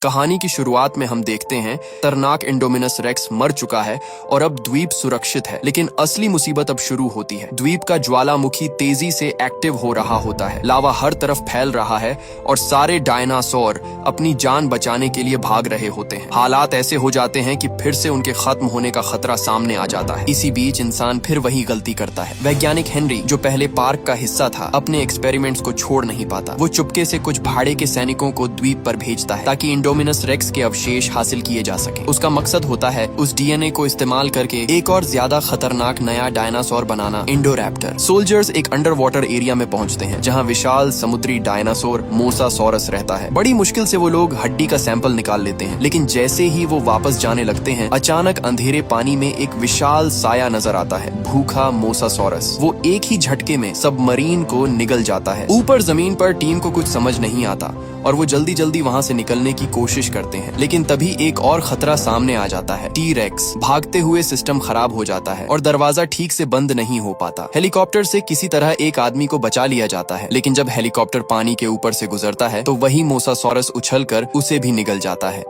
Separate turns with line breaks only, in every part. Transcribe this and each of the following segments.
कहानी की शुरुआत में हम देखते हैं खतरनाक इंडोमिनस रेक्स मर चुका है और अब द्वीप सुरक्षित है। लेकिन असली मुसीबत अब शुरू होती है। द्वीप का ज्वालामुखी तेजी से एक्टिव हो रहा होता है। लावा हर तरफ फैल रहा है और सारे डायनासोर अपनी जान बचाने के लिए भाग रहे होते हैं। हालात ऐसे हो जाते हैं कि फिर से उनके खत्म होने का खतरा सामने आ जाता है। इसी बीच इंसान फिर वही गलती करता है। वैज्ञानिक हेनरी, जो पहले पार्क का हिस्सा था, अपने एक्सपेरिमेंट्स को छोड़ नहीं पाता। वो चुपके से कुछ भाड़े के सैनिकों को द्वीप पर भेजता है ताकि इंडोमिनस रेक्स के अवशेष हासिल किए जा सके। उसका मकसद होता है उस डीएनए को इस्तेमाल करके एक और ज्यादा खतरनाक नया डायनासोर बनाना, इंडोरैप्टर। सोल्जर्स एक अंडर वाटर एरिया में पहुंचते हैं जहां विशाल समुद्री डायनासोर मोसासॉरस रहता है। बड़ी मुश्किल से वो लोग हड्डी का सैंपल निकाल लेते हैं, लेकिन जैसे ही वो वापस जाने लगते हैं, अचानक अंधेरे पानी में एक विशाल साया नजर आता है, भूखा मोसासॉरस। वो एक ही झटके में सबमरीन को निगल जाता है। ऊपर जमीन पर टीम को कुछ समझ नहीं आता और वो जल्दी जल्दी वहां से निकलने की कोशिश करते हैं, लेकिन तभी एक और खतरा सामने आ जाता है। टी-रेक्स। भागते हुए सिस्टम खराब हो जाता है और दरवाजा ठीक से बंद नहीं हो पाता। हेलीकॉप्टर से किसी तरह एक आदमी को बचा लिया जाता है, लेकिन जब हेलीकॉप्टर पानी के ऊपर से गुजरता है तो वही मोसासॉरस उछलकर उसे भी निगल जाता है।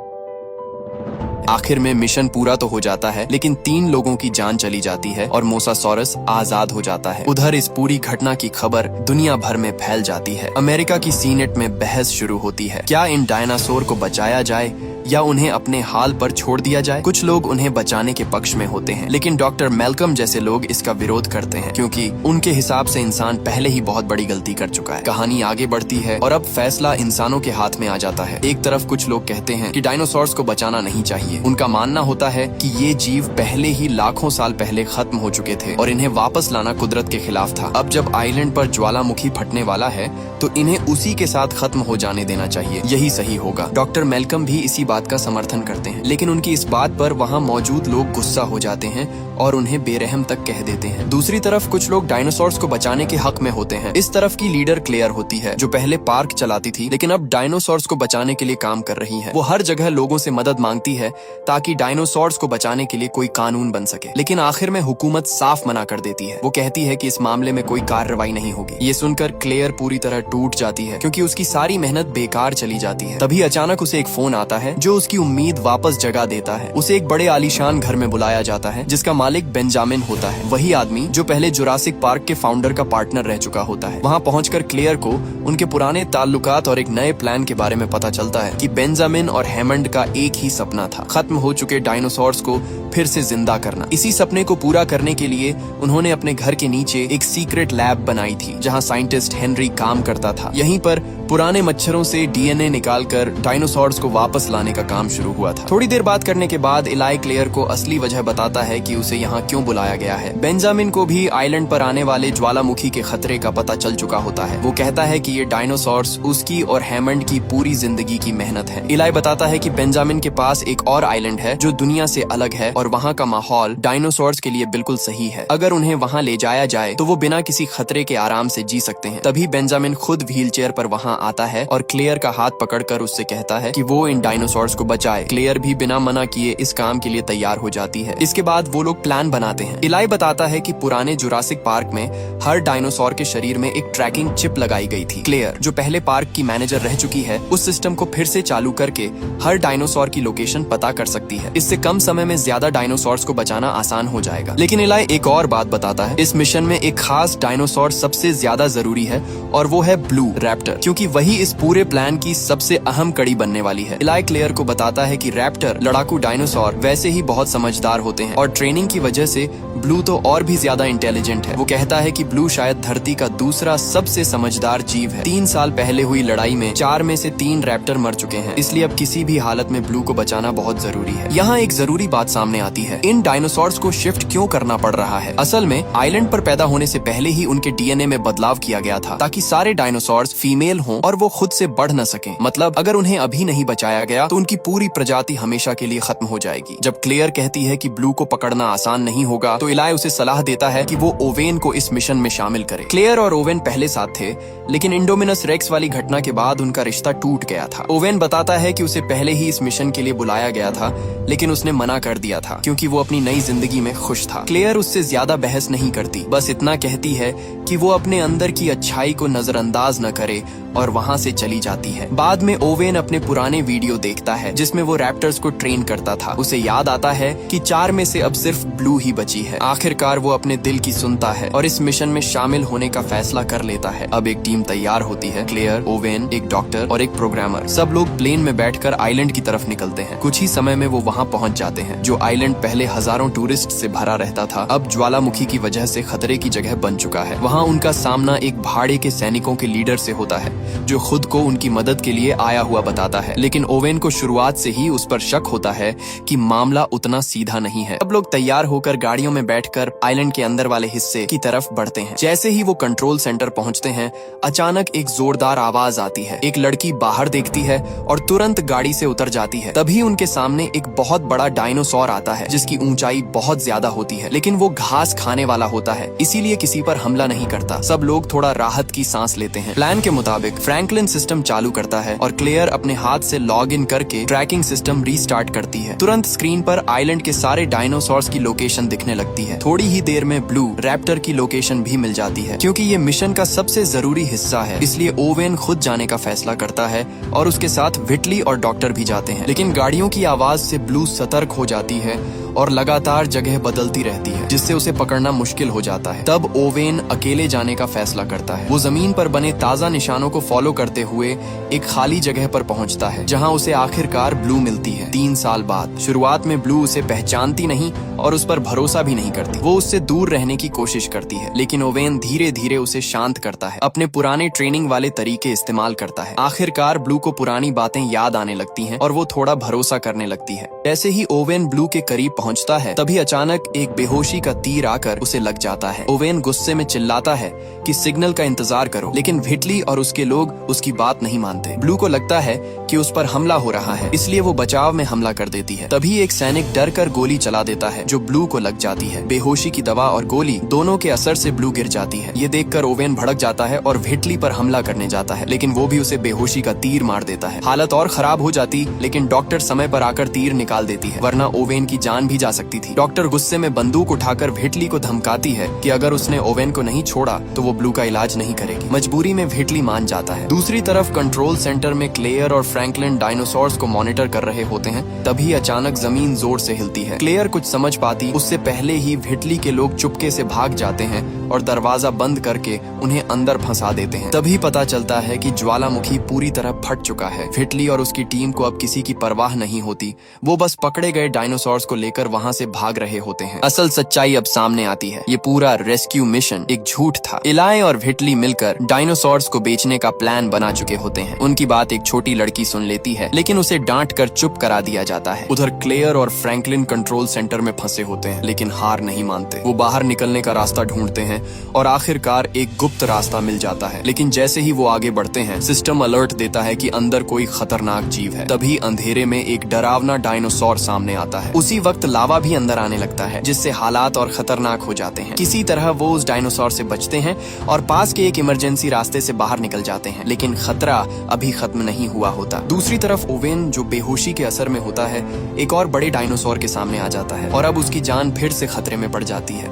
आखिर में मिशन पूरा तो हो जाता है, लेकिन 3 लोगों की जान चली जाती है और मोसासॉरस आजाद हो जाता है। उधर इस पूरी घटना की खबर दुनिया भर में फैल जाती है। अमेरिका की सीनेट में बहस शुरू होती है। क्या इन डायनासोर को बचाया जाए या उन्हें अपने हाल पर छोड़ दिया जाए? कुछ लोग उन्हें बचाने के पक्ष में होते हैं, लेकिन डॉक्टर मैल्कम जैसे लोग इसका विरोध करते हैं, क्योंकि उनके हिसाब से इंसान पहले ही बहुत बड़ी गलती कर चुका है। कहानी आगे बढ़ती है और अब फैसला इंसानों के हाथ में आ जाता है। एक तरफ कुछ लोग कहते हैं कि डायनासोर्स को बचाना नहीं चाहिए। उनका मानना होता है कि ये जीव पहले ही लाखों साल पहले खत्म हो चुके थे और इन्हें वापस लाना कुदरत के खिलाफ था। अब जब आइलैंड पर ज्वालामुखी फटने वाला है तो इन्हें उसी के साथ खत्म हो जाने देना चाहिए, यही सही होगा। डॉक्टर मैल्कम भी इसी बात का समर्थन करते हैं, लेकिन उनकी इस बात पर वहाँ मौजूद लोग गुस्सा हो जाते हैं और उन्हें बेरहम तक कह देते हैं। दूसरी तरफ कुछ लोग डायनासोर्स को बचाने के हक में होते हैं। इस तरफ की लीडर क्लेयर होती है, जो पहले पार्क चलाती थी लेकिन अब डायनासोर्स को बचाने के लिए काम कर रही है। वो हर जगह लोगों से मदद मांगती है ताकि डायनासोर्स को बचाने के लिए कोई कानून बन सके, लेकिन आखिर में हुकूमत साफ मना कर देती है। वो कहती है कि इस मामले में कोई कार्रवाई नहीं होगी। ये सुनकर क्लेयर पूरी तरह टूट जाती है, क्योंकि उसकी सारी मेहनत बेकार चली जाती है। तभी अचानक उसे एक फोन आता है जो उसकी उम्मीद वापस जगा देता है। उसे एक बड़े आलीशान घर में बुलाया जाता है जिसका मालिक बेंजामिन होता है, वही आदमी जो पहले जुरासिक पार्क के फाउंडर का पार्टनर रह चुका होता है। वहाँ पहुंचकर क्लेयर को उनके पुराने ताल्लुकात और एक नए प्लान के बारे में पता चलता है कि बेंजामिन और हैमंड का एक ही सपना था, खत्म हो चुके डायनासोर्स को फिर से जिंदा करना। इसी सपने को पूरा करने के लिए उन्होंने अपने घर के नीचे एक सीक्रेट लैब बनाई थी जहां साइंटिस्ट हेनरी काम करता था। यहीं पर पुराने मच्छरों से डीएनए निकालकर डायनासोर्स को वापस लाने का काम शुरू हुआ था। थोड़ी देर बात करने के बाद इलाई क्लेयर को असली वजह बताता है कि उसे यहाँ क्यों बुलाया गया है। बेंजामिन को भी आइलैंड पर आने वाले ज्वालामुखी के खतरे का पता चल चुका होता है। वो कहता है कि ये डायनासोर्स उसकी और हैमंड की पूरी जिंदगी की मेहनत है। इलाई बताता है कि बेंजामिन के पास एक और आइलैंड है जो दुनिया से अलग है और वहाँ का माहौल डायनासोर्स के लिए बिल्कुल सही है। अगर उन्हें वहाँ ले जाया जाए तो वो बिना किसी खतरे के आराम से जी सकते हैं। तभी बेंजामिन खुद व्हीलचेयर पर वहाँ आता है और क्लेयर का हाथ पकड़कर उससे कहता है कि वो इन डायनासोर्स को बचाए। क्लेयर भी बिना मना किए इस काम के लिए तैयार हो जाती है। इसके बाद वो लोग प्लान बनाते हैं। इलाई बताता है कि पुराने जुरासिक पार्क में हर डायनासोर के शरीर में एक ट्रैकिंग चिप लगाई गई थी। क्लेयर, जो पहले पार्क की मैनेजर रह चुकी है, उस सिस्टम को फिर से चालू करके हर डायनासोर की लोकेशन पता कर सकती है। इससे कम समय में ज्यादा डायनासोर्स को बचाना आसान हो जाएगा। लेकिन इलाई एक और बात बताता है। इस मिशन में एक खास डायनासोर सबसे ज्यादा जरूरी है और वो है ब्लू रैप्टर, क्योंकि वही इस पूरे प्लान की सबसे अहम कड़ी बनने वाली है। इलाई क्लेयर को बताता है कि रैप्टर लड़ाकू डायनासोर वैसे ही बहुत समझदार होते हैं और ट्रेनिंग की वजह से ब्लू तो और भी ज्यादा इंटेलिजेंट है। वो कहता है कि ब्लू शायद धरती का दूसरा सबसे समझदार जीव है। 3 साल पहले हुई लड़ाई में 4 में से 3 रैप्टर मर चुके हैं, इसलिए अब किसी भी हालत में ब्लू को बचाना बहुत जरूरी है। यहाँ एक जरूरी बात सामने आती है, इन डायनासोर्स को शिफ्ट क्यों करना पड़ रहा है? असल में आइलैंड पर पैदा होने से पहले ही उनके डीएनए में बदलाव किया गया था ताकि सारे डायनासोर्स फीमेल हों और वो खुद से बढ़ न सकें। मतलब अगर उन्हें अभी नहीं बचाया गया तो उनकी पूरी प्रजाति हमेशा के लिए खत्म हो जाएगी। जब क्लेयर कहती है कि ब्लू को पकड़ना आसान नहीं होगा तो इलाई उसे सलाह देता है कि वो ओवेन को इस मिशन में शामिल करे। क्लेयर और ओवेन पहले साथ थे, लेकिन इंडोमिनस रेक्स वाली घटना के बाद उनका रिश्ता टूट गया था। ओवेन बताता है कि उसे पहले ही इस मिशन के लिए बुलाया गया था, लेकिन उसने मना कर दिया था क्योंकि वो अपनी नई जिंदगी में खुश था। क्लेयर उससे ज्यादा बहस नहीं करती, बस इतना कहती है कि वो अपने अंदर की अच्छाई को नजरअंदाज न करे और वहाँ से चली जाती है। बाद में ओवेन अपने पुराने वीडियो देखता है जिसमें वो रैप्टर्स को ट्रेन करता था। उसे याद आता है कि 4 में से अब सिर्फ ब्लू ही बची है। आखिरकार वो अपने दिल की सुनता है और इस मिशन में शामिल होने का फैसला कर लेता है। अब एक टीम तैयार होती है। क्लेयर, ओवेन, एक डॉक्टर और एक प्रोग्रामर, सब लोग प्लेन में बैठकर आइलैंड की तरफ निकलते हैं। कुछ ही समय में वो वहाँ पहुँच जाते हैं। जो आइलैंड पहले हजारों टूरिस्ट से भरा रहता था, अब ज्वालामुखी की वजह से खतरे की जगह बन चुका है। वहाँ उनका सामना एक भाड़े के सैनिकों के लीडर से होता है जो खुद को उनकी मदद के लिए आया हुआ बताता है। लेकिन ओवेन को शुरुआत से ही उस पर शक होता है कि मामला उतना सीधा नहीं है। सब लोग तैयार होकर गाड़ियों में बैठकर आइलैंड के अंदर वाले हिस्से की तरफ बढ़ते हैं। जैसे ही वो कंट्रोल सेंटर पहुंचते हैं, अचानक एक जोरदार आवाज आती है। एक लड़की बाहर देखती है और तुरंत गाड़ी से उतर जाती है। तभी उनके सामने एक बहुत बड़ा डायनासोर आता है जिसकी ऊंचाई बहुत ज्यादा होती है, लेकिन वो घास खाने वाला होता है, इसीलिए किसी पर हमला नहीं करता। सब लोग थोड़ा राहत की सांस लेते हैं। प्लान के मुताबिक फ्रैंकलिन सिस्टम चालू करता है और क्लेयर अपने हाथ से लॉग इन करके ट्रैकिंग सिस्टम रीस्टार्ट करती है। तुरंत स्क्रीन पर आइलैंड के सारे डायनासोर्स की लोकेशन दिखने लगती है। थोड़ी ही देर में ब्लू रैप्टर की लोकेशन भी मिल जाती है। क्योंकि ये मिशन का सबसे जरूरी हिस्सा है, इसलिए ओवेन खुद जाने का फैसला करता है और उसके साथ व्हिटली और डॉक्टर भी जाते हैं। लेकिन गाड़ियों की आवाज से ब्लू सतर्क हो जाती है और लगातार जगह बदलती रहती है, जिससे उसे पकड़ना मुश्किल हो जाता है। तब ओवेन अकेले जाने का फैसला करता है। वो जमीन पर बने ताजा निशानों को फॉलो करते हुए एक खाली जगह पर पहुंचता है, जहां उसे आखिरकार ब्लू मिलती है 3 साल बाद। शुरुआत में ब्लू उसे पहचानती नहीं और उस पर भरोसा भी नहीं करती। वो उससे दूर रहने की कोशिश करती है, लेकिन ओवेन धीरे धीरे उसे शांत करता है, अपने पुराने ट्रेनिंग वाले तरीके इस्तेमाल करता है। आखिरकार ब्लू को पुरानी बातें याद आने लगती हैं और वो थोड़ा भरोसा करने लगती है। जैसे ही ओवेन ब्लू के करीब पहुंचता है, तभी अचानक एक बेहोशी का तीर आकर उसे लग जाता है। ओवेन गुस्से में चिल्लाता है कि सिग्नल का इंतजार करो, लेकिन व्हिटली और उसके लोग उसकी बात नहीं मानते। ब्लू को लगता है कि उस पर हमला हो रहा है, इसलिए वो बचाव में हमला कर देती है। तभी एक सैनिक डर कर गोली चला देता है जो ब्लू को लग जाती है। बेहोशी की दवा और गोली दोनों के असर से ब्लू गिर जाती है। ये देखकर ओवेन भड़क जाता है और व्हिटली पर हमला करने जाता है, लेकिन वो भी उसे बेहोशी का तीर मार देता है। हालत और खराब हो जाती, लेकिन डॉक्टर समय पर आकर तीर निकाल देती है, वरना ओवेन की जान भी जा सकती थी। डॉक्टर गुस्से में बंदूक उठाकर व्हिटली को धमकाती है कि अगर उसने ओवेन को नहीं छोड़ा तो वो ब्लू का इलाज नहीं करेगी। मजबूरी में व्हिटली मान जाता है। दूसरी तरफ कंट्रोल सेंटर में क्लेयर और फ्रैंकलिन डायनासोर्स को मॉनिटर कर रहे होते हैं। तभी अचानक जमीन जोर से हिलती है। क्लेयर कुछ समझ पाती उससे पहले ही व्हिटली के लोग चुपके से भाग जाते हैं और दरवाजा बंद करके उन्हें अंदर फंसा देते हैं। तभी पता चलता है कि ज्वालामुखी पूरी तरह फट चुका है। व्हिटली और उसकी टीम को अब किसी की परवाह नहीं होती। वो बस पकड़े गए डायनासोर्स को लेकर वहाँ से भाग रहे होते हैं। असल सच्चाई अब सामने आती है। ये पूरा रेस्क्यू मिशन एक झूठ था। इलाय और व्हिटली मिलकर डायनासोर्स को बेचने का प्लान बना चुके होते हैं। उनकी बात एक छोटी लड़की सुन लेती है, लेकिन उसे डांट कर चुप करा दिया जाता है। उधर क्लेयर और फ्रैंकलिन कंट्रोल सेंटर में फंसे होते हैं, लेकिन हार नहीं मानते। वो बाहर निकलने का रास्ता ढूंढते हैं और आखिरकार एक गुप्त रास्ता मिल जाता है। लेकिन जैसे ही वो आगे बढ़ते हैं, सिस्टम अलर्ट देता है कि अंदर कोई खतरनाक जीव है। तभी अंधेरे में एक डरावना डायनासोर सामने आता है। उसी वक्त लावा भी अंदर आने लगता है, जिससे हालात और खतरनाक हो जाते हैं। किसी तरह वो उस डायनासोर से बचते हैं और पास के एक इमरजेंसी रास्ते से बाहर निकल जाते हैं, लेकिन खतरा अभी खत्म नहीं हुआ होता। दूसरी तरफ ओवेन, जो बेहोशी के असर में होता है, एक और बड़े डायनासोर के सामने आ जाता है और अब उसकी जान फिर से खतरे में पड़ जाती है।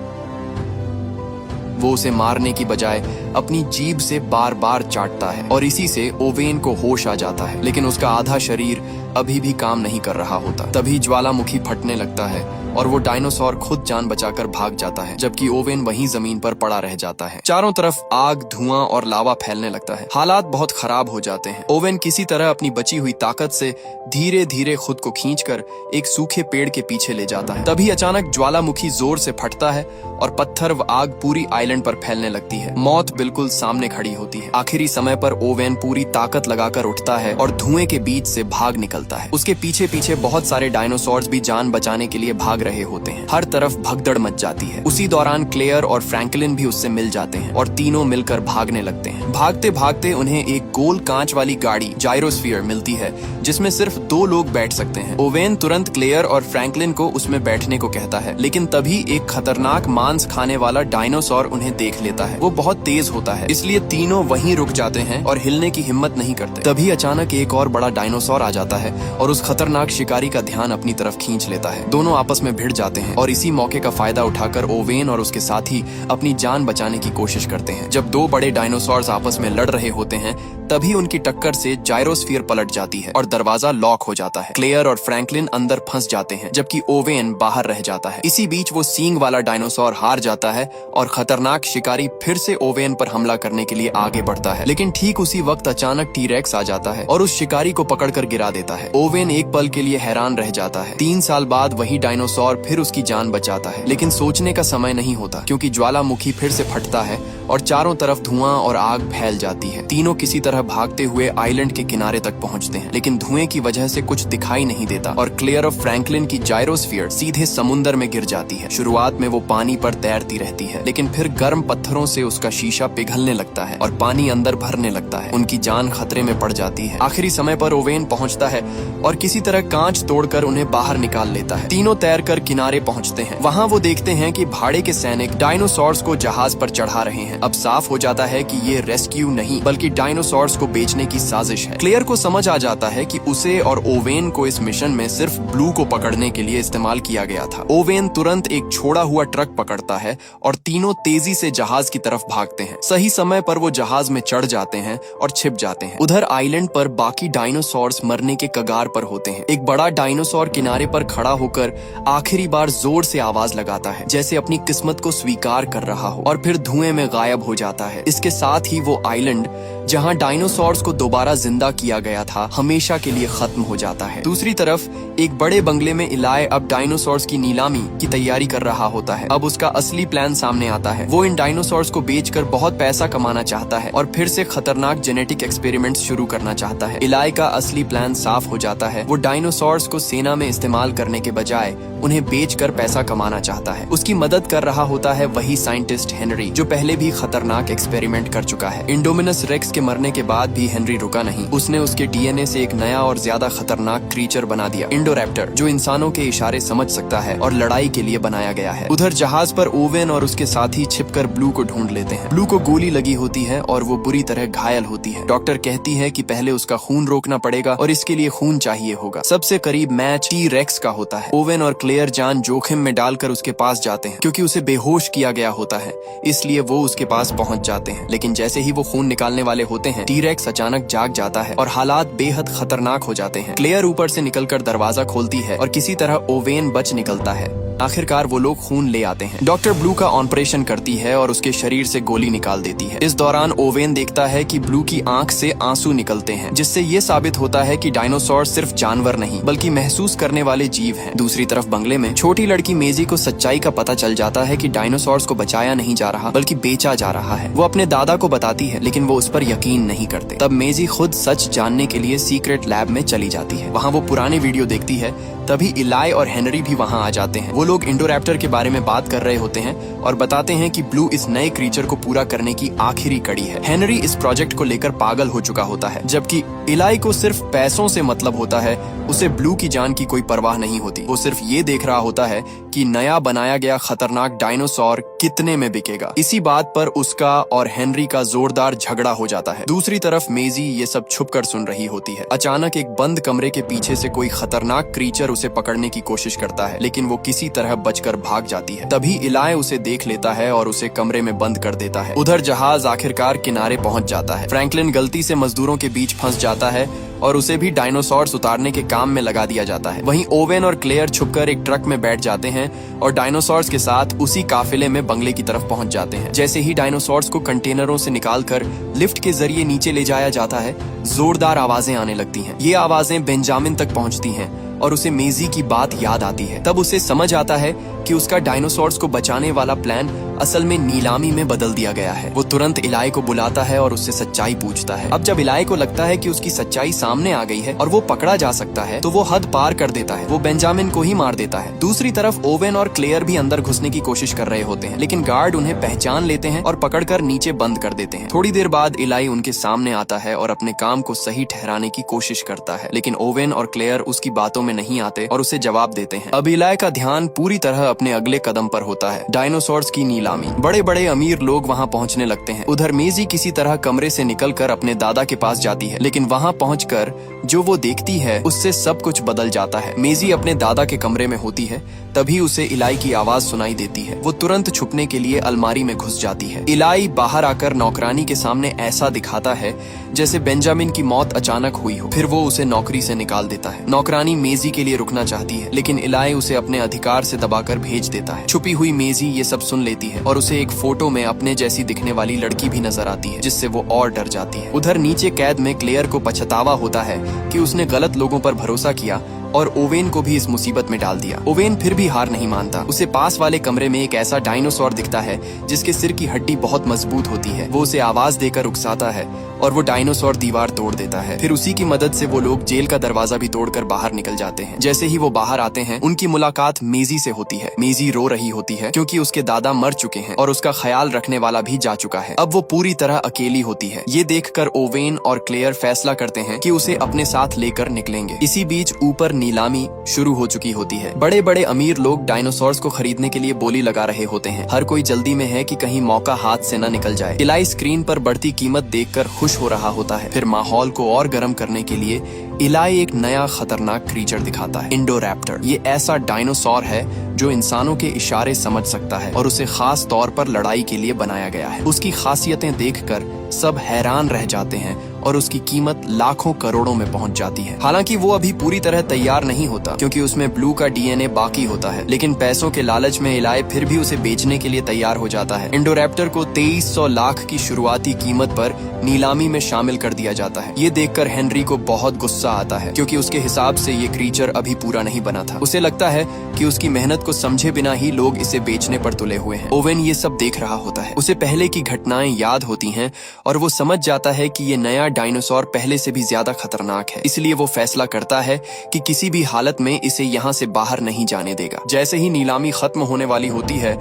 वो उसे मारने की बजाय अपनी जीभ से बार बार चाटता है और इसी से ओवेन को होश आ जाता है, लेकिन उसका आधा शरीर अभी भी काम नहीं कर रहा होता। तभी ज्वालामुखी फटने लगता है और वो डायनासोर खुद जान बचाकर भाग जाता है, जबकि ओवेन वहीं जमीन पर पड़ा रह जाता है। चारों तरफ आग, धुआं और लावा फैलने लगता है। हालात बहुत खराब हो जाते हैं। ओवेन किसी तरह अपनी बची हुई ताकत से धीरे धीरे खुद को खींचकर एक सूखे पेड़ के पीछे ले जाता है। तभी अचानक ज्वालामुखी जोर से फटता है और पत्थर व आग पूरी आइलैंड पर फैलने लगती है। मौत बिल्कुल सामने खड़ी होती है। आखिरी समय पर ओवेन पूरी ताकत लगाकर उठता है और धुएं के बीच से भाग निकलता है। उसके पीछे पीछे बहुत सारे डायनासोर्स भी जान बचाने के लिए भाग रहे होते हैं। हर तरफ भगदड़ मच जाती है। उसी दौरान क्लेयर और फ्रैंकलिन भी उससे मिल जाते हैं और तीनों मिलकर भागने लगते हैं। भागते भागते उन्हें एक गोल कांच वाली गाड़ी जायरोस्फीयर मिलती है, जिसमें सिर्फ 2 लोग बैठ सकते हैं। ओवेन तुरंत क्लेयर और फ्रैंकलिन को उसमें बैठने को कहता है, लेकिन तभी एक खतरनाक मांस खाने वाला डायनासोर उन्हें देख लेता है। वो बहुत तेज महसूस होता है, इसलिए तीनों वहीं रुक जाते हैं और हिलने की हिम्मत नहीं करते। तभी अचानक एक और बड़ा डायनासोर आ जाता है और उस खतरनाक शिकारी का ध्यान अपनी तरफ खींच लेता है। दोनों आपस में भिड़ जाते हैं और इसी मौके का फायदा उठाकर ओवेन और उसके साथी अपनी जान बचाने की कोशिश करते हैं। जब दो बड़े डायनासोर्स आपस में लड़ रहे होते हैं तभी उनकी टक्कर से जायरोस्फीयर पलट जाती है और दरवाजा लॉक हो जाता है। क्लेयर और फ्रैंकलिन अंदर फंस जाते हैं जबकि ओवेन बाहर रह जाता है। इसी बीच वो सींग वाला डायनासोर हार जाता है और खतरनाक शिकारी फिर से ओवेन पर हमला करने के लिए आगे बढ़ता है, लेकिन ठीक उसी वक्त अचानक टी-रेक्स आ जाता है और उस शिकारी को पकड़कर गिरा देता है। ओवेन एक पल के लिए हैरान रह जाता है। 3 साल बाद वही डायनासोर फिर उसकी जान बचाता है, लेकिन सोचने का समय नहीं होता क्योंकि ज्वालामुखी फिर से फटता है और चारों तरफ धुआं और आग फैल जाती है। तीनों किसी तरह भागते हुए आइलैंड के किनारे तक पहुंचते हैं, लेकिन धुएं की वजह से कुछ दिखाई नहीं देता और क्लेयर और फ्रैंकलिन की जायरोस्फीयर सीधे समुंदर में गिर जाती है। शुरुआत में वो पानी पर तैरती रहती है, लेकिन फिर गर्म पत्थरों से उसका शीशा पिघलने लगता है और पानी अंदर भरने लगता है। उनकी जान खतरे में पड़ जाती है। आखिरी समय पर ओवेन पहुंचता है और किसी तरह कांच तोड़कर उन्हें बाहर निकाल लेता है। तीनों तैरकर किनारे पहुंचते हैं। वहां वो देखते हैं कि भाड़े के सैनिक डायनासोर्स को जहाज पर चढ़ा रहे हैं। अब साफ हो जाता है कि ये रेस्क्यू नहीं बल्कि डायनासोर्स को बेचने की साजिश है। क्लेयर को समझ आ जाता है कि उसे और ओवेन को इस मिशन में सिर्फ ब्लू को पकड़ने के लिए इस्तेमाल किया गया था। ओवेन तुरंत एक छोड़ा हुआ ट्रक पकड़ता है और तीनों तेजी से जहाज की तरफ भागते हैं। सही समय पर वो जहाज में चढ़ जाते हैं और छिप जाते हैं। उधर आइलैंड पर बाकी डायनासोर्स मरने के कगार पर होते हैं। एक बड़ा डायनासोर किनारे पर खड़ा होकर आखिरी बार जोर से आवाज लगाता है जैसे अपनी किस्मत को स्वीकार कर रहा हो और फिर धुएं में गायब हो जाता है। इसके साथ ही वो आइलैंड जहां डायनासोर्स को दोबारा जिंदा किया गया था हमेशा के लिए खत्म हो जाता है। दूसरी तरफ एक बड़े बंगले में इलाय अब डायनासोर्स की नीलामी की तैयारी कर रहा होता है। अब उसका असली प्लान सामने आता है। वो इन डायनासोर्स को बेचकर बहुत पैसा कमाना चाहता है और फिर से खतरनाक जेनेटिक एक्सपेरिमेंट्स शुरू करना चाहता है। इलाय का असली प्लान साफ हो जाता है। वो डायनासोर्स को सेना में इस्तेमाल करने के बजाय उन्हें बेचकर पैसा कमाना चाहता है। उसकी मदद कर रहा होता है वही साइंटिस्ट हेनरी जो पहले भी खतरनाक एक्सपेरिमेंट कर चुका है। इंडोमिनस रेक्स के मरने के बाद भी हेनरी रुका नहीं। उसने उसके डीएनए से एक नया और ज्यादा खतरनाक क्रीचर बना दिया, इंडोरैप्टर, जो इंसानों के इशारे समझ सकता है और लड़ाई के लिए बनाया गया है। उधर जहाज पर ओवेन और उसके साथी छिपकर ब्लू को ढूंढ लेते हैं। ब्लू को गोली लगी होती है और वो बुरी तरह घायल होती है। डॉक्टर कहती है कि पहले उसका खून रोकना पड़ेगा और इसके लिए खून चाहिए होगा। सबसे करीब मैच टी-रेक्स का होता है। ओवेन और क्लेयर जान जोखिम में डालकर उसके पास जाते हैं क्योंकि उसे बेहोश किया गया होता है, इसलिए वो उसके पास पहुंच जाते हैं। लेकिन जैसे ही वो खून निकालने वाले होते हैं टी-रेक्स अचानक जाग जाता है और हालात बेहद खतरनाक हो जाते हैं। क्लेयर ऊपर से निकलकर दरवाजा खोलती है और किसी तरह ओवेन बच निकलता है। आखिरकार वो लोग खून ले आते हैं। डॉक्टर ब्लू का ऑपरेशन करती है और उसके शरीर से गोली निकाल देती है। इस दौरान ओवेन देखता है कि ब्लू की आंख से आंसू निकलते हैं, जिससे ये साबित होता है कि डायनासोर सिर्फ जानवर नहीं बल्कि महसूस करने वाले जीव हैं। दूसरी तरफ बंगले में छोटी लड़की मेजी को सच्चाई का पता चल जाता है कि डायनासोर्स को बचाया नहीं जा रहा बल्कि बेचा जा रहा है। वो अपने दादा को बताती है लेकिन वो उस पर यकीन नहीं करते। तब मेजी खुद सच जानने के लिए सीक्रेट लैब में चली जाती है। वहाँ वो पुराने वीडियो देखती है। तभी इलाय और हेनरी भी वहाँ आ जाते हैं। वो लोग इंडोरैप्टर के बारे में बात कर रहे होते हैं और बताते हैं कि ब्लू इस नए क्रीचर को पूरा करने की आखिरी कड़ी है। हेनरी इस प्रोजेक्ट को लेकर पागल हो चुका होता है, जबकि इलाय को सिर्फ पैसों से मतलब होता है। उसे ब्लू की जान की कोई परवाह नहीं होती। वो सिर्फ ये देख रहा होता है कि नया बनाया गया खतरनाक डायनासोर कितने में बिकेगा। इसी बात पर उसका और हेनरी का जोरदार झगड़ा हो जाता है। दूसरी तरफ मेजी ये सब छुपकर सुन रही होती है। अचानक एक बंद कमरे के पीछे से कोई खतरनाक क्रीचर उसे पकड़ने की कोशिश करता है, लेकिन वो किसी तरह बचकर भाग जाती है। तभी इलाय उसे देख लेता है और उसे कमरे में बंद कर देता है। उधर जहाज आखिरकार किनारे पहुंच जाता है। फ्रैंकलिन गलती से मजदूरों के बीच फंस जाता है और उसे भी डायनासोर्स उतारने के काम में लगा दिया जाता है। वहीं ओवेन और क्लेयर छुपकर एक ट्रक में बैठ जाते हैं और डायनासोर्स के साथ उसी काफिले में बंगले की तरफ पहुंच जाते हैं। जैसे ही डायनासोर्स को कंटेनरों से निकालकर लिफ्ट के जरिए नीचे ले जाया जाता है, जोरदार आवाजें आने लगती हैं। ये आवाजें बेंजामिन तक पहुंचती हैं और उसे मेजी की बात याद आती है। तब उसे समझ आता है कि उसका डायनासोर्स को बचाने वाला प्लान असल में नीलामी में बदल दिया गया है। वो तुरंत इलाय को बुलाता है और उससे सच्चाई पूछता है। अब जब इलाय को लगता है कि उसकी सच्चाई सामने आ गई है और वो पकड़ा जा सकता है, तो वो हद पार कर देता है। वो बेंजामिन को ही मार देता है। दूसरी तरफ ओवेन और क्लेयर भी अंदर घुसने की कोशिश कर रहे होते हैं, लेकिन गार्ड उन्हें पहचान लेते हैं और पकड़कर नीचे बंद कर देते हैं। थोड़ी देर बाद इलाय उनके सामने आता है और अपने काम को सही ठहराने की कोशिश करता है, लेकिन ओवेन और क्लेयर उसकी बातों में नहीं आते और उसे जवाब देते हैं। अब इलाय का ध्यान पूरी तरह अपने अगले कदम पर होता है, डायनासोर्स की नीलामी। नीलामी। बड़े बड़े अमीर लोग वहाँ पहुँचने लगते हैं। उधर मेजी किसी तरह कमरे से निकलकर अपने दादा के पास जाती है, लेकिन वहाँ पहुंचकर जो वो देखती है उससे सब कुछ बदल जाता है। मेजी अपने दादा के कमरे में होती है, तभी उसे इलाई की आवाज सुनाई देती है। वो तुरंत छुपने के लिए अलमारी में घुस जाती है। इलाई बाहर आकर नौकरानी के सामने ऐसा दिखाता है जैसे बेंजामिन की मौत अचानक हुई हो। फिर वो उसे नौकरी से निकाल देता है। नौकरानी मेजी के लिए रुकना चाहती है, लेकिन इलाई उसे अपने अधिकार से दबाकर भेज देता है। छुपी हुई मेजी ये सब सुन लेती है और उसे एक फोटो में अपने जैसी दिखने वाली लड़की भी नजर आती है, जिससे वो और डर जाती है। उधर नीचे कैद में क्लेयर को पछतावा होता है कि उसने गलत लोगों पर भरोसा किया और ओवेन को भी इस मुसीबत में डाल दिया। ओवेन फिर भी हार नहीं मानता। उसे पास वाले कमरे में एक ऐसा डायनासोर दिखता है जिसके सिर की हड्डी बहुत मजबूत होती है। वो उसे आवाज देकर उकसाता है और वो डायनासोर दीवार तोड़ देता है। फिर उसी की मदद से वो लोग जेल का दरवाजा भी तोड़कर बाहर निकल जाते हैं। जैसे ही वो बाहर आते हैं, उनकी मुलाकात मेजी से होती है। मेजी रो रही होती है क्योंकि उसके दादा मर चुके हैं और उसका ख्याल रखने वाला भी जा चुका है। अब वो पूरी तरह अकेली होती है। ये देखकर ओवेन और क्लेयर फैसला करते हैं कि उसे अपने साथ लेकर निकलेंगे। इसी बीच ऊपर नीलामी शुरू हो चुकी होती है। बड़े बड़े अमीर लोग डायनासोर्स को खरीदने के लिए बोली लगा रहे होते हैं। हर कोई जल्दी में है कि कहीं मौका हाथ से न निकल जाए। इलाई स्क्रीन पर बढ़ती कीमत देखकर खुश हो रहा होता है। फिर माहौल को और गर्म करने के लिए इलाई एक नया खतरनाक क्रीचर दिखाता है, इंडोरैप्टर। ये ऐसा डायनासोर है जो इंसानों के इशारे समझ सकता है और उसे खास तौर पर लड़ाई के लिए बनाया गया है। उसकी खासियतें देखकर सब हैरान रह जाते हैं और उसकी कीमत लाखों करोड़ों में पहुंच जाती है। हालांकि वो अभी पूरी तरह तैयार नहीं होता क्योंकि उसमें ब्लू का डीएनए बाकी होता है, लेकिन पैसों के लालच में इलाई फिर भी उसे बेचने के लिए तैयार हो जाता है। इंडोरैप्टर को 2300 लाख की शुरुआती कीमत पर नीलामी में शामिल कर दिया जाता है। ये देखकर हेनरी को बहुत गुस्सा आता है क्योंकि उसके हिसाब से ये क्रीचर अभी पूरा नहीं बना था। उसे लगता है कि उसकी मेहनत को समझे बिना ही लोग इसे बेचने पर तुले हुए हैं। ओवेन ये सब देख रहा होता है। उसे पहले की घटनाएं याद होती हैं और वो समझ जाता है कि ये नया डायनासोर पहले से भी ज्यादा खतरनाक है। इसलिए वो फैसला करता है कि किसी भी हालत में इसे यहाँ से बाहर नहीं जाने देगा। जैसे ही नीलामी खत्म होने वाली होती है,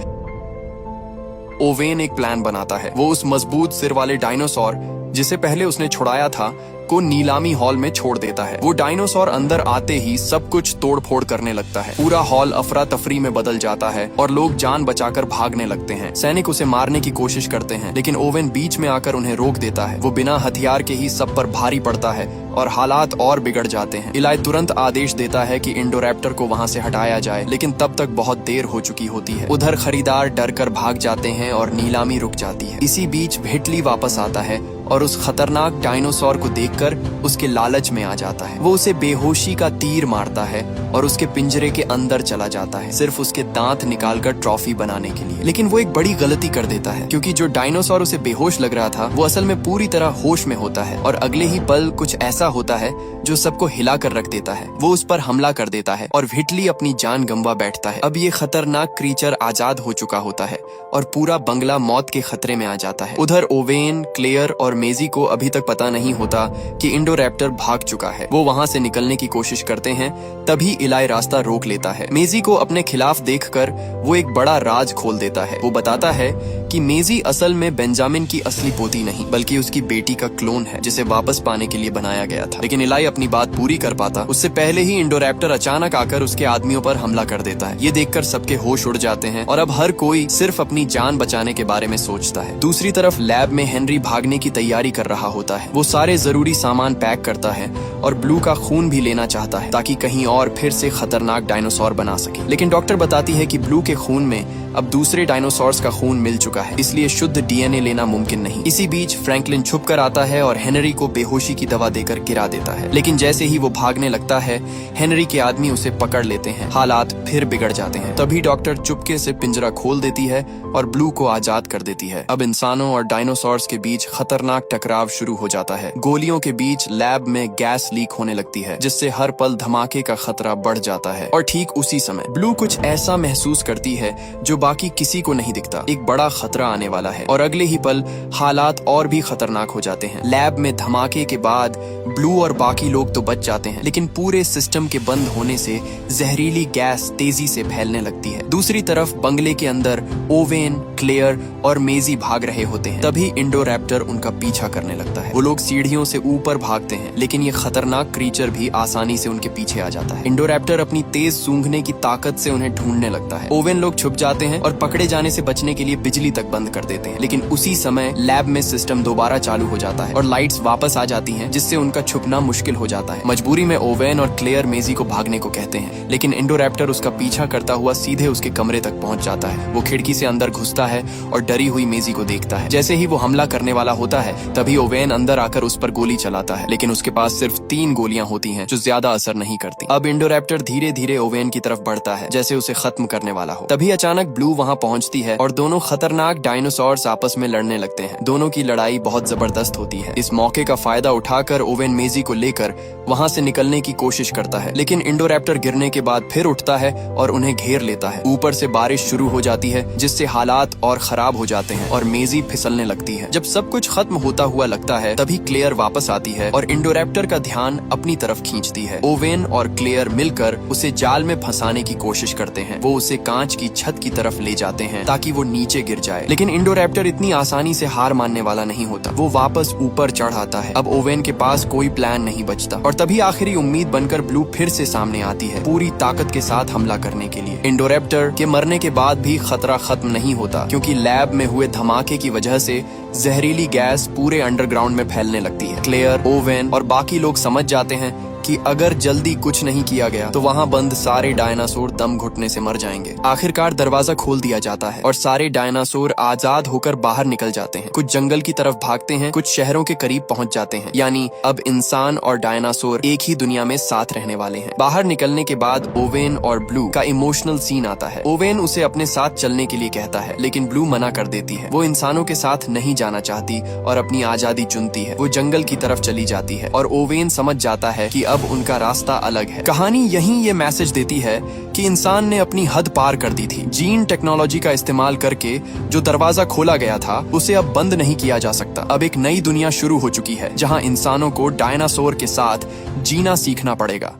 ओवेन एक प्लान बनाता है। वो उस मजबूत सिर वाले डायनासोर जिसे पहले उसने छुड़ाया था को नीलामी हॉल में छोड़ देता है। वो डायनासोर अंदर आते ही सब कुछ तोड़ फोड़ करने लगता है। पूरा हॉल अफरा तफरी में बदल जाता है और लोग जान बचाकर भागने लगते हैं। सैनिक उसे मारने की कोशिश करते हैं, लेकिन ओवेन बीच में आकर उन्हें रोक देता है। वो बिना हथियार के ही सब पर भारी पड़ता है और हालात और बिगड़ जाते हैं। इलाई तुरंत आदेश देता है कि इंडोरैप्टर को वहाँ से हटाया जाए, लेकिन तब तक बहुत देर हो चुकी होती है। उधर खरीदार डर कर भाग जाते हैं और नीलामी रुक जाती है। इसी बीच भिटली वापस आता है और उस खतरनाक डायनासोर को देखकर उसके लालच में आ जाता है। वो उसे बेहोशी का तीर मारता है और उसके पिंजरे के अंदर चला जाता है, सिर्फ उसके दांत निकालकर ट्रॉफी बनाने के लिए। लेकिन वो एक बड़ी गलती कर देता है क्योंकि जो डायनासोर उसे बेहोश लग रहा था वो असल में पूरी तरह होश में होता है और अगले ही पल कुछ ऐसा होता है जो सबको हिला कर रख देता है। वो उस पर हमला कर देता है और भिटली अपनी जान गंवा बैठता है। अब ये खतरनाक क्रीचर आजाद हो चुका होता है और पूरा बंगला मौत के खतरे में आ जाता है। उधर ओवेन, क्लेयर और मेजी को अभी तक पता नहीं होता कि इंडोरैप्टर भाग चुका है। वो वहाँ से निकलने की कोशिश करते हैं, तभी इलाई रास्ता रोक लेता है। मेजी को अपने खिलाफ देखकर वो एक बड़ा राज खोल देता है। वो बताता है कि मेजी असल में बेंजामिन की असली पोती नहीं बल्कि उसकी बेटी का क्लोन है जिसे वापस पाने के लिए बनाया गया था। लेकिन इलाई अपनी बात पूरी कर पाता उससे पहले ही इंडोरैप्टर अचानक आकर उसके आदमियों पर हमला कर देता है। ये देखकर सबके होश उड़ जाते हैं और अब हर कोई सिर्फ अपनी जान बचाने के बारे में सोचता है। दूसरी तरफ लैब में हेनरी भागने की तैयारी कर रहा होता है। वो सारे जरूरी सामान पैक करता है और ब्लू का खून भी लेना चाहता है ताकि कहीं और फिर से खतरनाक डायनासोर बना सके। लेकिन डॉक्टर बताती है कि ब्लू के खून में अब दूसरे डायनासोर्स का खून मिल चुका है, इसलिए शुद्ध डीएनए लेना मुमकिन नहीं। इसी बीच फ्रैंकलिन छुप कर आता है और हेनरी को बेहोशी की दवा देकर गिरा देता है। लेकिन जैसे ही वो भागने लगता है, हेनरी के आदमी उसे पकड़ लेते हैं। हालात फिर बिगड़ जाते हैं। तभी डॉक्टर चुपके से पिंजरा खोल देती है और ब्लू को आजाद कर देती है। अब इंसानों और डायनासोर्स के बीच खतरनाक टकराव शुरू हो जाता है। गोलियों के बीच लैब में गैस लीक होने लगती है जिससे हर पल धमाके का खतरा बढ़ जाता है। और ठीक उसी समय ब्लू कुछ ऐसा महसूस करती है जो बाकी किसी को नहीं दिखता। एक बड़ा खतरा आने वाला है और अगले ही पल हालात और भी खतरनाक हो जाते हैं। लैब में धमाके के बाद ब्लू और बाकी लोग तो बच जाते हैं, लेकिन पूरे सिस्टम के बंद होने से जहरीली गैस तेजी से फैलने लगती है। दूसरी तरफ बंगले के अंदर ओवेन, क्लेयर और मेजी भाग रहे होते हैं। तभी इंडोरैप्टर उनका पीछा करने लगता है। वो लोग सीढ़ियों से ऊपर भागते हैं, लेकिन ये खतरनाक क्रीचर भी आसानी से उनके पीछे आ जाता है। इंडोरैप्टर अपनी तेज सूंघने की ताकत से उन्हें ढूंढने लगता है। ओवेन लोग छुप जाते हैं और पकड़े जाने से बचने के लिए बिजली तक बंद कर देते हैं। लेकिन उसी समय लैब में सिस्टम दोबारा चालू हो जाता है और लाइट्स वापस आ जाती हैं, जिससे उनका छुपना मुश्किल हो जाता है। मजबूरी में ओवेन और क्लेयर मेजी को भागने को कहते हैं, लेकिन इंडोरैप्टर उसका पीछा करता हुआ सीधे उसके कमरे तक पहुंच जाता है। वो खिड़की से अंदर घुसता है और डरी हुई मेजी को देखता है। जैसे ही वो हमला करने वाला होता है तभी ओवेन अंदर आकर उस पर गोली चलाता है, लेकिन उसके पास सिर्फ 3 गोलियां होती हैं जो ज्यादा असर नहीं करती। अब इंडोरैप्टर धीरे धीरे ओवेन की तरफ बढ़ता है, जैसे उसे खत्म करने वाला हो। तभी अचानक ब्लू वहां पहुंचती है और दोनों खतरनाक डायनासोर्स आपस में लड़ने लगते हैं। दोनों की लड़ाई बहुत जबरदस्त होती है। इस मौके का फायदा उठाकर ओवेन मेजी को लेकर वहां से निकलने की कोशिश करता है, लेकिन इंडोरैप्टर गिरने के बाद फिर उठता है और उन्हें घेर लेता है। ऊपर से बारिश शुरू हो जाती है, जिससे हालात और खराब हो जाते हैं और मेजी फिसलने लगती है। जब सब कुछ खत्म होता हुआ लगता है तभी क्लेयर वापस आती है और इंडोरैप्टर का ध्यान अपनी तरफ खींचती है। ओवेन और क्लेयर मिलकर उसे जाल में फंसाने की कोशिश करते हैं। वो उसे कांच की छत की तरफ ले जाते हैं ताकि वो नीचे गिर जाए, लेकिन इंडोरैप्टर इतनी आसानी से हार मानने वाला नहीं होता। वो वापस ऊपर चढ़ आता है। अब ओवेन के पास कोई प्लान नहीं बचता और तभी आखिरी उम्मीद बनकर ब्लू फिर से सामने आती है, पूरी ताकत के साथ हमला करने के लिए। इंडोरैप्टर के मरने के बाद भी खतरा खत्म नहीं होता, क्योंकि लैब में हुए धमाके की वजह से जहरीली गैस पूरे अंडरग्राउंड में फैलने लगती है। क्लेयर, ओवेन और बाकी लोग समझ जाते हैं कि अगर जल्दी कुछ नहीं किया गया तो वहां बंद सारे डायनासोर दम घुटने से मर जाएंगे। आखिरकार दरवाजा खोल दिया जाता है और सारे डायनासोर आजाद होकर बाहर निकल जाते हैं। कुछ जंगल की तरफ भागते हैं, कुछ शहरों के करीब पहुंच जाते हैं। यानी अब इंसान और डायनासोर एक ही दुनिया में साथ रहने वाले हैं। बाहर निकलने के बाद ओवेन और ब्लू का इमोशनल सीन आता है। ओवेन उसे अपने साथ चलने के लिए कहता है, लेकिन ब्लू मना कर देती है। वो इंसानों के साथ नहीं जाना चाहती और अपनी आजादी चुनती है। वो जंगल की तरफ चली जाती है और ओवेन समझ जाता है कि अब उनका रास्ता अलग है। कहानी यहीं ये मैसेज देती है कि इंसान ने अपनी हद पार कर दी थी। जीन टेक्नोलॉजी का इस्तेमाल करके जो दरवाजा खोला गया था उसे अब बंद नहीं किया जा सकता। अब एक नई दुनिया शुरू हो चुकी है जहां इंसानों को डायनासोर के साथ जीना सीखना पड़ेगा।